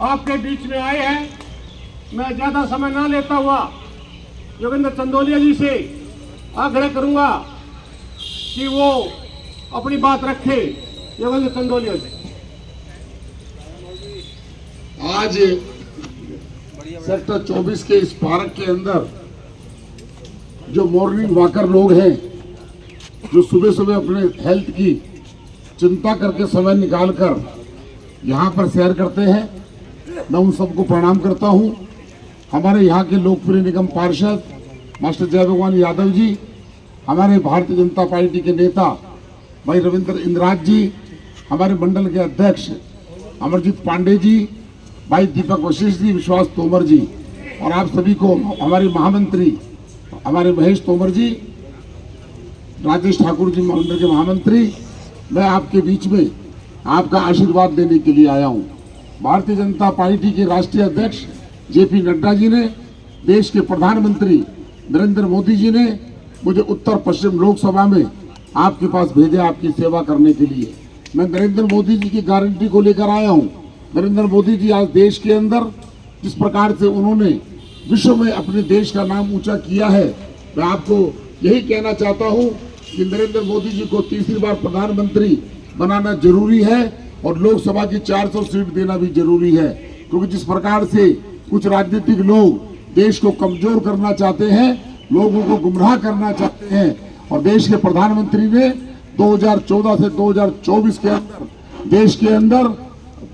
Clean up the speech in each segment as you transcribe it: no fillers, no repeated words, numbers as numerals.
आपके बीच में आए हैं। मैं ज्यादा समय ना लेता हुआ योगेंद्र चंदोलिया जी से आग्रह करूंगा कि वो अपनी बात रखे। योगेंद्र चंदोलिया जी। आज सेक्टर 24 के इस पार्क के अंदर जो मॉर्निंग वॉकर लोग हैं, जो सुबह सुबह अपने हेल्थ की चिंता करके समय निकालकर यहाँ पर सैर करते हैं, मैं उन सबको प्रणाम करता हूँ। हमारे यहाँ के लोकप्रिय निगम पार्षद मास्टर जय भगवान यादव जी, हमारे भारतीय जनता पार्टी के नेता भाई रविंद्र इंद्राज जी, हमारे मंडल के अध्यक्ष अमरजीत पांडे जी, भाई दीपक वशिष्ठ जी, विश्वास तोमर जी, और आप सभी को हमारे महामंत्री हमारे महेश तोमर जी, राजेश ठाकुर जी मंडल के महामंत्री, मैं आपके बीच में आपका आशीर्वाद देने के लिए आया हूं। भारतीय जनता पार्टी के राष्ट्रीय अध्यक्ष जेपी नड्डा जी ने, देश के प्रधानमंत्री नरेंद्र मोदी जी ने मुझे उत्तर पश्चिम लोकसभा में आपके पास भेजा आपकी सेवा करने के लिए। मैं नरेंद्र मोदी जी की गारंटी को लेकर आया हूं। नरेंद्र मोदी जी आज देश के अंदर जिस प्रकार से उन्होंने विश्व में अपने देश का नाम ऊंचा किया है, मैं आपको यही कहना चाहता हूं कि नरेंद्र मोदी जी को तीसरी बार प्रधानमंत्री बनाना जरूरी है और लोकसभा की 400 सीट देना भी जरूरी है, क्योंकि जिस प्रकार से कुछ राजनीतिक लोग देश को कमजोर करना चाहते हैं, लोगों को गुमराह करना चाहते हैं, और देश के प्रधानमंत्री ने 2014 से 2024 के अंदर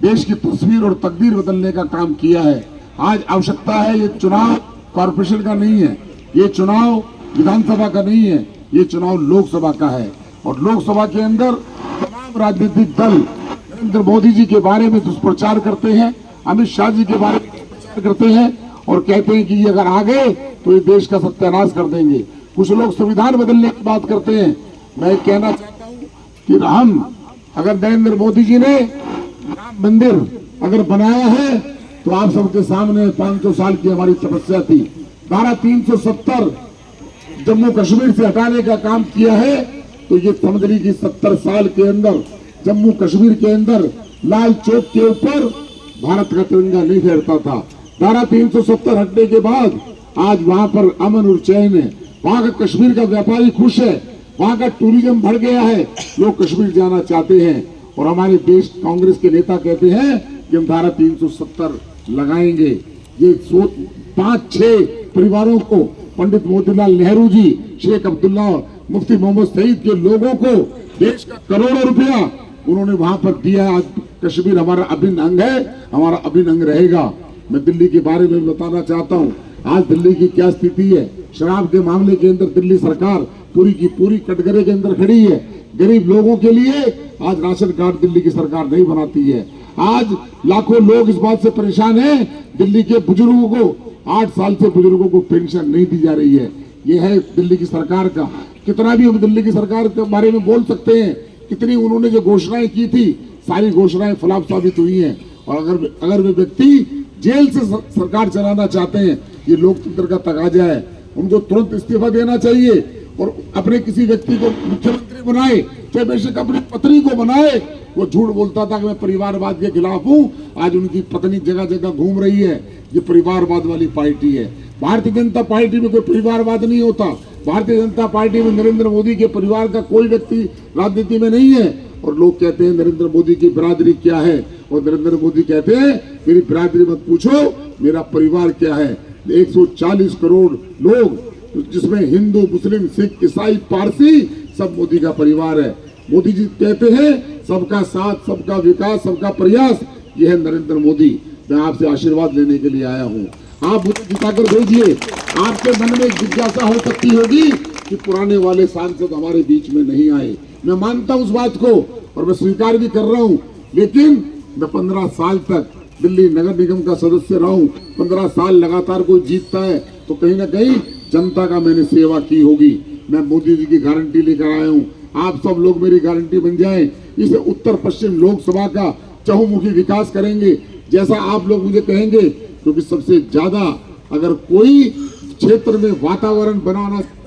देश की तस्वीर और तकदीर बदलने का काम किया है। आज आवश्यकता है, ये चुनाव कॉर्पोरेशन का नहीं है, ये चुनाव विधानसभा का नहीं है, ये चुनाव लोकसभा का है। और लोकसभा के अंदर तमाम राजनीतिक दल नरेंद्र मोदी जी के बारे में दुष्प्रचार करते हैं, अमित शाह जी के बारे में दुष्प्रचार करते हैं और कहते हैं कि ये अगर आ गए तो ये देश का सत्यानाश कर देंगे। कुछ लोग संविधान बदलने की बात करते हैं। मैं कहना चाहता हूँ कि हम अगर नरेंद्र मोदी जी ने राम मंदिर अगर बनाया है तो आप सबके सामने 500 साल की हमारी तपस्या थी। धारा 370 जम्मू कश्मीर से हटाने का काम किया है, तो ये समझ ली कि 70 साल के अंदर जम्मू कश्मीर के अंदर लाल चौक के ऊपर भारत का तिरंगा नहीं फहरता था। धारा 370 हटने के बाद आज वहां पर अमन और चैन है, वहां का कश्मीर का व्यापारी खुश है, वहां का टूरिज्म बढ़ गया है, लोग कश्मीर जाना चाहते हैं। और हमारे देश कांग्रेस के नेता कहते हैं कि हम धारा 370 लगाएंगे। ये 5-6 परिवारों को, पंडित मोतीलाल नेहरू जी, शेख अब्दुल्ला, मुफ्ती मोहम्मद सईद के लोगों को देश का करोड़ों रुपया उन्होंने वहां पर दिया। आज कश्मीर हमारा अभिन्न अंग है, हमारा अभिन्न अंग रहेगा। मैं दिल्ली के बारे में बताना चाहता हूँ, आज दिल्ली की क्या स्थिति है। शराब के मामले के अंदर दिल्ली सरकार पूरी की पूरी कटघरे के अंदर खड़ी है। गरीब लोगों के लिए आज राशन कार्ड दिल्ली की सरकार नहीं बनाती है। आज लाखों लोग इस बात से परेशान हैं, दिल्ली के बुजुर्गों को 8 साल से बुजुर्गों को पेंशन नहीं दी जा रही है। ये है दिल्ली की सरकार का। कितना भी हम दिल्ली की सरकार के बारे में बोल सकते हैं, कितनी उन्होंने जो घोषणाएं की थी, सारी घोषणाएं फ्लॉप साबित हुई हैं। और अगर वे व्यक्ति जेल से सरकार चलाना चाहते हैं, ये लोकतंत्र का तकाजा है, उनको तुरंत इस्तीफा देना चाहिए और अपने किसी व्यक्ति को मुख्यमंत्री बनाए, चाहे बेशक अपनी पत्नी को बनाए। वो झूठ बोलता था कि मैं परिवारवाद के खिलाफ हूँ, आज उनकी पत्नी जगह जगह घूम रही है। ये परिवारवाद वाली पार्टी है। भारतीय जनता पार्टी में कोई परिवारवाद नहीं होता। भारतीय जनता पार्टी में नरेंद्र मोदी के परिवार का कोई व्यक्ति राजनीति में नहीं है। और लोग कहते हैं नरेंद्र मोदी की बिरादरी क्या है, और नरेंद्र मोदी कहते हैं मेरी बिरादरी मत पूछो, मेरा परिवार क्या है। 140 करोड़ लोग, जिसमें हिंदू, मुस्लिम, सिख, ईसाई, पारसी, सब मोदी का परिवार है। मोदी जी कहते हैं सबका साथ, सबका विकास, सबका प्रयास, ये है नरेंद्र मोदी। मैं आपसे आशीर्वाद लेने के लिए आया हूँ, आप मुझे जिताकर भेजिए। आपके मन में जिज्ञासा हो सकती होगी कि पुराने वाले सांसद हमारे बीच में नहीं आए। मैं मानता हूँ उस बात को और मैं स्वीकार भी कर रहा हूँ, लेकिन मैं 15 साल तक दिल्ली नगर निगम का सदस्य रहा हूँ। 15 साल लगातार कोई जीतता है तो कहीं ना कहीं जनता का मैंने सेवा की होगी। मैं मोदी जी की गारंटी लेकर आया हूँ, आप सब लोग मेरी गारंटी बन जाएं। इसे उत्तर पश्चिम लोकसभा का चहुमुखी विकास करेंगे जैसा आप लोग मुझे कहेंगे, क्योंकि सबसे ज्यादा अगर कोई क्षेत्र में वातावरण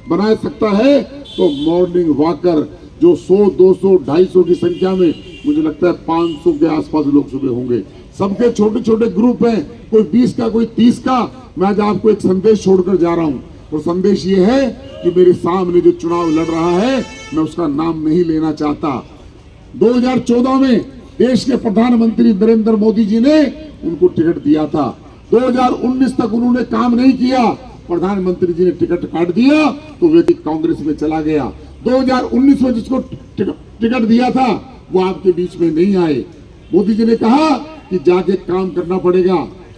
बना सकता है तो मॉर्निंग वॉकर, जो 100, 200, 250 की संख्या में, मुझे लगता है 500 के आसपास लोग सुबह होंगे। सबके छोटे छोटे ग्रुप हैं, कोई 20 का कोई 30 का। मैं आज आपको एक संदेश छोड़कर जा रहा हूं, और संदेश ये है कि मेरे सामने जो चुनाव लड़ रहा है मैं उसका नाम नहीं लेना चाहता। 2014 में देश के प्रधानमंत्री नरेंद्र मोदी जी ने उनको टिकट दिया था। 2019 तक उन्होंने काम नहीं किया, प्रधानमंत्री जी ने टिकट काट दिया तो वे कांग्रेस में चला गया। 2019 में जिसको टिकट दिया था वो आपके बीच में नहीं आए। मोदी जी ने कहा कि जाके काम करना पड़ेगा,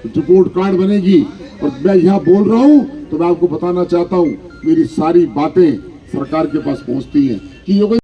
रिपोर्ट कार्ड बनेगी। और मैं यहाँ बोल रहा हूँ तो मैं आपको बताना चाहता हूँ, मेरी सारी बातें सरकार के पास पहुंचती हैं कि योगेंद्र